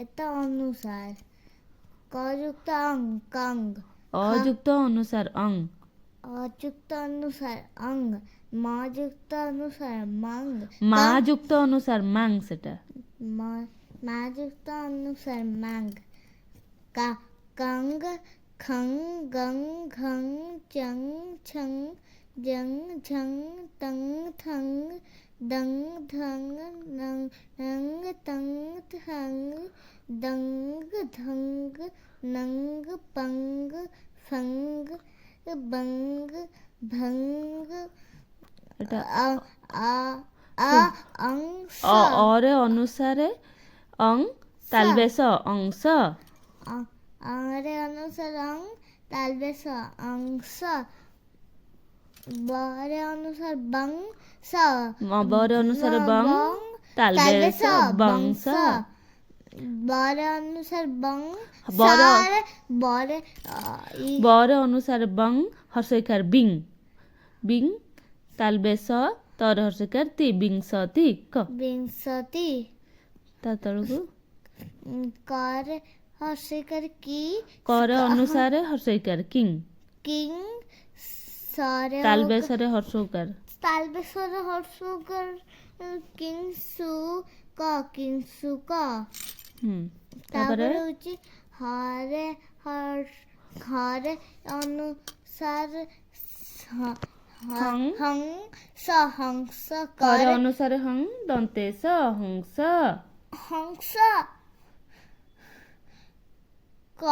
এটা অনুসার কযুক্ত অং কং অযুক্ত অনুসার অং অযুক্ত অনুসার অং মযুক্ত অনুসার মং মা যুক্ত অনুসার মাং সেটা মাযুক্ত অনুসার মাং কং খং গং ঘং চং ছং জং ঝং তং থং দং ধং নং নং তং থং দং ধং নং পং ফং বং ভং এটা অংশ অরে অনুসারে অং তালবেশ অংশ অরে অনুসার অং তালবেশ অংশ বরে অনুসার বং স বরে অনুসারে বং তালবেশ বংশ বরে অনুসার বং বরে অনুসারে বং হর্ষইকার বিং বিং তালবেশ তর হর্ষইকার তি বিংশতি ক বিংশতি তা তଳକୁ করে হর্ষইকার কি করে অনুসারে হর্ষইকার কিং কিং সরে তালবেশরে হর্ষউকার তালবেশরে হর্ষউকার কিং সু ক কিং সু ক তারপরে হচ্ছে হরে হরে অনুসার হং স হংস করে অনুসারে হং দন্তেশ হংস হংস ক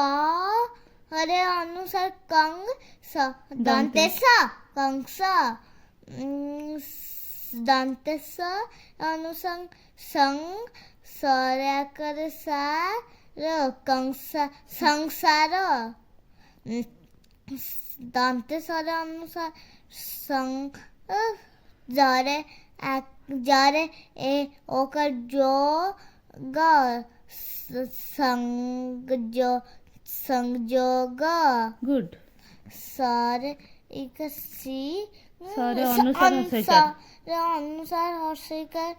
হরে অনুসার কং স দন্তেশ কংস দন্তেশ অনুসার সং সরে করে সা কংস সংসার দন্তেশ্বরে অনুসার সং জরে জরে এ ওকার জো গ সংযোগ গুড সরে ইক সি সরে অনুসার হর্ষইকার অনুসার হর্ষইকার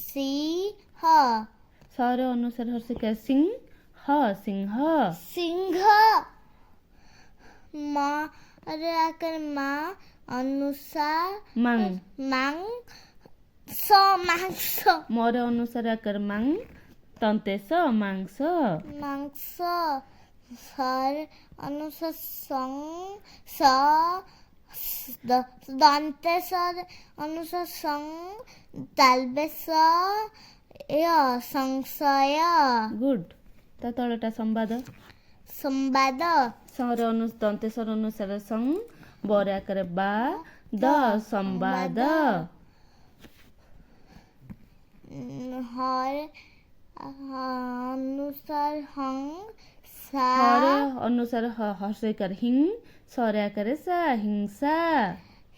সি হ সরে অনুসার হর্ষইকার সিং হ সিংহ সিংহ মা রে আকার মা অনুসার মাং মাং স মাংস মরে অনুসারে আকার মাং তন্তেশ মাংস মাংস সর অনুসার সং স দন্তেশ্বর অনুসার সং তালবেশ সংশয় গুড তা তଳଟା ସମ୍ବାଦ ସମ୍ବାଦ ସରେ ଦନ୍ତେଶ୍ୱର ଅନୁସାରେ ସଂ ବରେ ଆକାରେ ବା ଦ ସମ୍ବାଦ হর অনুসার হং সা হরে অনুসারে হর্ষইকার হিং সরে আকারে সা হিংসা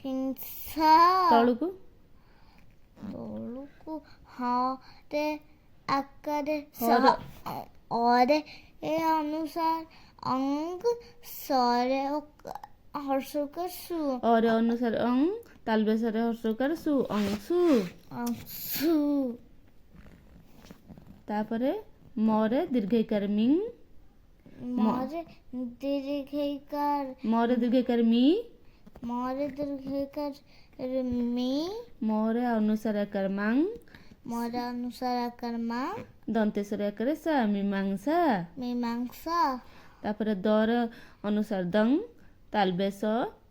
হিংসা ତଳକୁ ତଳକୁ হরে আকারে অরে এ অনুসার অঙ্গ সরে হর্ষকার সু অরে অনুসারে অং তালবেশরে হর্ষকার সু অংশু সু তারপরে মরে দীর্ঘইকার মিং মরে দীর্ঘইকার মরে দীর্ঘইকার মি মরে দীর্ঘইকার মি মরে অনুসারে আকার মাং মরে অনুসার আকার মা দন্তেশ্বরে আকারে সা মীমাংসা মীমাংসা তারপরে দর অনুসার দং তালবেশ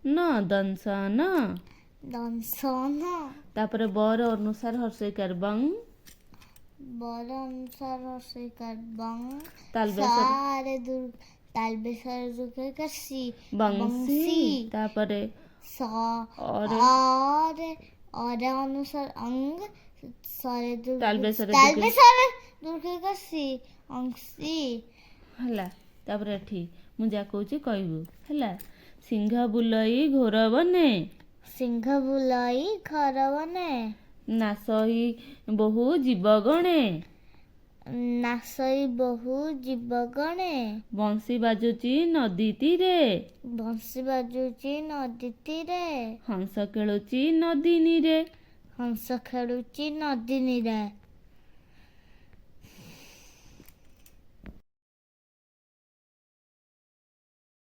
ন দংশন দংশন তারপরে বর অনুসার হর্ষইকার বং বড় অনুসার হর্ষইকার বং তালবেশরে সারে তালবেশরে দীর্ঘইকার সি বংশী তারপরে স অরে অনুসার অঙ্গ সরে তালবেশরে দীর্ঘইকার সি অংশী ହେଲା ତାପରେ ଏଠି ମୁଁ ଯାହା କହୁଛି କହିବୁ ହେଲା ସିଂହ ବୁଲଇ ଘୋର ବନେ ସିଂହ ବୁଲଇ ଘର ବନେ ନାସଇ ବହୁ ଜୀବ ଗଣେ ନାସଇ ବହୁ ଜୀବ ଗଣେ ବଂଶୀ ବାଜୁଛି ନଦୀ ତୀରେ ବଂଶୀ ବାଜୁଛି ନଦୀ ତୀରେ ହଂସ ଖେଳୁଛି ନଦୀ ନୀରେ ହଂସ ଖେଳୁଛି ନଦୀ ନୀରେ